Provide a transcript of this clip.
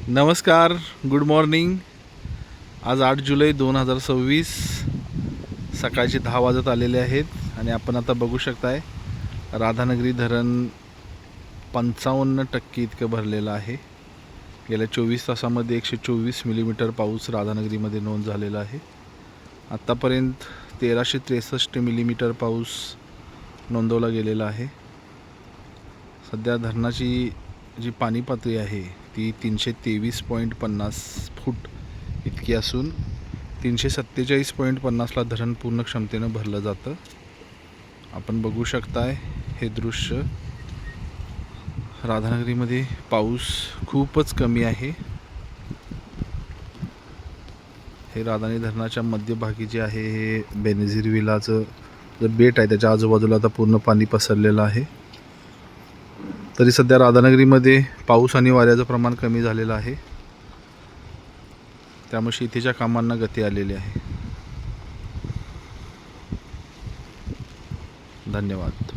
नमस्कार, good morning. आज 8 जुलै 2026 सकाळचे 10 वाजत आलेले आहेत आणि आपण आता बघू शकताय राधानगरी धरण 55% इतकं भरलेलं आहे. गेल्या 24 तासामध्ये 124 मिलीमीटर पाऊस राधानगरीमध्ये नोंद झालेला आहे. आत्तापर्यंत 1363 मिलीमीटर पाऊस नोंदवला गेलेला आहे. सध्या धरणाची जी पाणी पातळी आहे ती 323.50 फूट इतकी असून 347.50ला धरण पूर्ण क्षमतेनं भरलं जातं. आपण बघू शकताय हे दृश्य. राधानगरीमध्ये पाऊस खूपच कमी आहे. हे राधानगरी धरणाच्या मध्यभागी जे आहे हे बेनझीर विलाचं जे बेट आहे त्याच्या आजूबाजूला आता पूर्ण पाणी पसरलेलं आहे. तरी सध्या राधानगरीमध्ये पाऊस आणि वाऱ्याचं प्रमाण कमी झालेलं आहे, त्यामुळे शेतीच्या कामांना गती आलेली आहे. धन्यवाद.